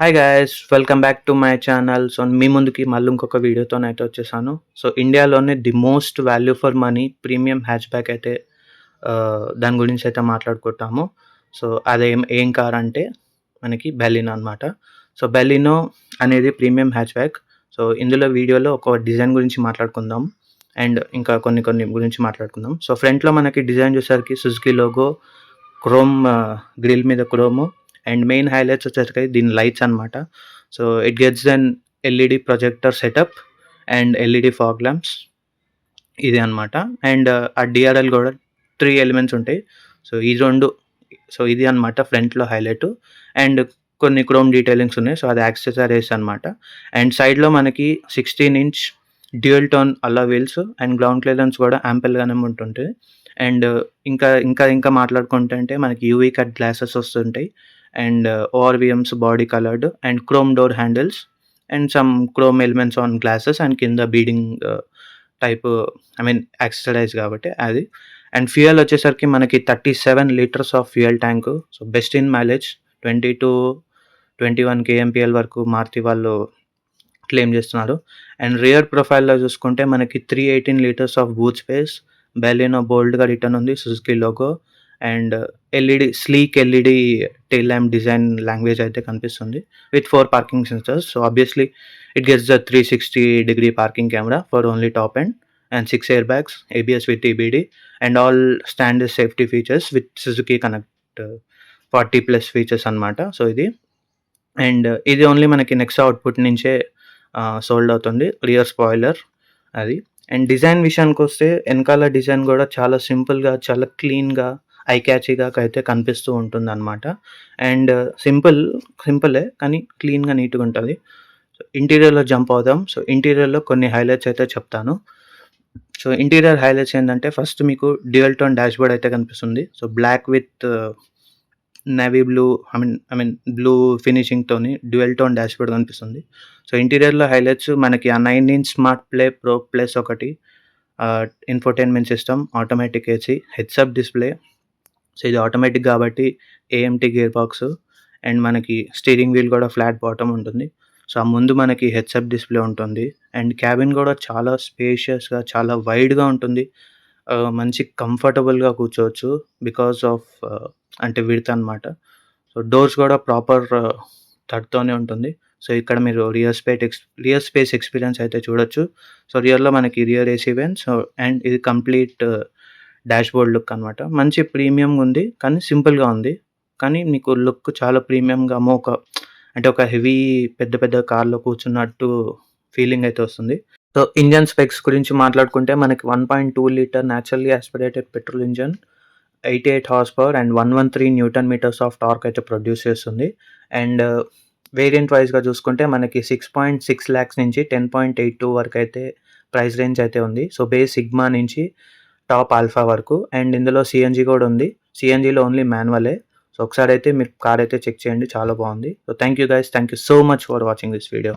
Hi guys, welcome back to my channel. So మీ ముందుకి మళ్ళీ ఇంకొక వీడియోతోనైతే వచ్చేసాను. సో ఇండియాలోనే the most value for money premium hatchback అయితే దాని గురించి అయితే మాట్లాడుకుంటాము. సో అదేం ఏం కార్ అంటే మనకి బెలినో అనమాట. సో బెలినో అనేది ప్రీమియం హ్యాచ్ బ్యాక్. సో ఇందులో వీడియోలో ఒక డిజైన్ గురించి మాట్లాడుకుందాం అండ్ ఇంకా కొన్ని గురించి మాట్లాడుకుందాం. సో ఫ్రంట్లో మనకి డిజైన్ చూసరికి సుజుకి లోగో, క్రోమ్ గ్రిల్ మీద క్రోము అండ్ మెయిన్ హైలైట్స్ వచ్చేసరికి దీని లైట్స్ అనమాట. So it gets then LED projector setup and LED fog lamps ఇది అనమాట. అండ్ ఆ డిఆర్ఎల్ కూడా 3 ఎలిమెంట్స్ ఉంటాయి. సో ఈ 2 సో ఇది అనమాట ఫ్రంట్‌లో హైలైట్. అండ్ కొన్ని క్రోమ్ డీటెయిలింగ్స్ ఉన్నాయి. సో అది యాక్సెసరీస్ అనమాట. అండ్ సైడ్‌లో మనకి 16 ఇంచ్ డ్యూయల్ టోన్ అలా వీల్స్ అండ్ గ్రౌండ్ క్లియరెన్స్ కూడా యాంపుల్‌గానే ఉంటుంటది. అండ్ ఇంకా మాట్లాడుకుంటే అంటే మనకి యూవీ కట్ గ్లాసెస్ వస్తుంటాయి. And ORVMs body coloured and chrome door handles and some chrome elements on glasses and కింద బీడింగ్ టైప్ యాక్సెసరైజ్ కాబట్టి అది. అండ్ ఫ్యూయల్ వచ్చేసరికి మనకి 37 litres of fuel tank. So best in mileage 20-21 kmpl వరకు మారుతి వాళ్ళు claim చేస్తున్నారు. And rear ప్రొఫైల్‌లో చూసుకుంటే మనకి 318 litres of boot space, Baleno బోల్డ్‌గా రిటర్న్ ఉంది, Suzuki logo and sleek LED tail lamp design language అయితే కనిపిస్తుంది with 4 parking sensors. So obviously it gets the 360-degree parking camera for only top end and 6 airbags, ABS with EBD and all standard safety features with Suzuki Connect 40+ features అనమాట. So and ఇది only మనకి next output నుంచే sold అవుతుంది. Rear spoiler అది. And design విషయానికొస్తే ఎనకాల design కూడా చాలా సింపుల్‌గా, చాలా క్లీన్‌గా, ఐ క్యాచీగా అయితే కనిపిస్తూ ఉంటుందన్నమాట. అండ్ సింపులే కానీ క్లీన్‌గా, నీట్‌గా ఉంటది. సో ఇంటీరియర్‌లో జంప్ అవుదాం. సో ఇంటీరియర్‌లో కొన్ని హైలైట్స్ అయితే చెప్తాను. సో ఇంటీరియర్ హైలైట్స్ ఏందంటే ఫస్ట్ మీకు డ్యూయల్ టోన్ డాష్‌బోర్డ్ అయితే కనిపిస్తుంది. So black with navy blue blue ఫినిషింగ్‌తోని డ్యూయల్ టోన్ డాష్‌బోర్డ్ కనిపిస్తుంది. సో ఇంటీరియర్‌లో హైలైట్స్ మనకి ఆ 9 inch smart play pro plus ఒకటి, infotainment system, automatic AC, heads up display. So ఇది ఆటోమేటిక్ కాబట్టి ఏఎంటీ గేర్ బాక్స్ అండ్ మనకి స్టీరింగ్ వీల్ కూడా ఫ్లాట్ బాటమ్ ఉంటుంది. సో ఆ ముందు మనకి హెడ్స్ అప్ డిస్‌ప్లే ఉంటుంది. అండ్ క్యాబిన్ కూడా చాలా స్పేషియస్‌గా, చాలా వైడ్‌గా ఉంటుంది. మంచి కంఫర్టబుల్‌గా కూర్చోవచ్చు బికాస్ ఆఫ్ అంటే విడ్త్ అనమాట. సో డోర్స్ కూడా ప్రాపర్ థడ్‌తోనే ఉంటుంది. సో ఇక్కడ మీరు రియర్ స్పేస్ ఎక్స్‌పీరియన్స్ అయితే చూడొచ్చు. సో రియర్‌లో మనకి రియర్ ఏసీ వెంట్స్ అండ్ ఇది కంప్లీట్ డాష్‌బోర్డ్ లుక్ అనమాట. మంచి ప్రీమియంగా ఉంది కానీ సింపుల్‌గా ఉంది. కానీ మీకు లుక్ చాలా ప్రీమియంగా ఒక హెవీ పెద్ద కార్‌లో కూర్చున్నట్టు ఫీలింగ్ అయితే వస్తుంది. సో ఇంజిన్ స్పెక్స్ గురించి మాట్లాడుకుంటే మనకి 1.2 litre naturally aspirated petrol engine, 88 horse power and 113 newton metres of torque అయితే ప్రొడ్యూస్ చేస్తుంది. అండ్ వేరియంట్ వైస్‌గా చూసుకుంటే మనకి 6.6 లాక్స్ నుంచి 10.82 వరకు అయితే ప్రైస్ రేంజ్ అయితే ఉంది. సో బేస్ సిగ్మా నుంచి టాప్ ఆల్ఫా వరకు. అండ్ ఇందులో సీఎన్‌జీ కూడా ఉంది. సీఎన్‌జీలో ఓన్లీ మాన్యువలే. సో ఒకసారి అయితే మీరు కార్ అయితే చెక్ చేయండి, చాలా బాగుంది. So thank you guys, thank you so much for watching this video.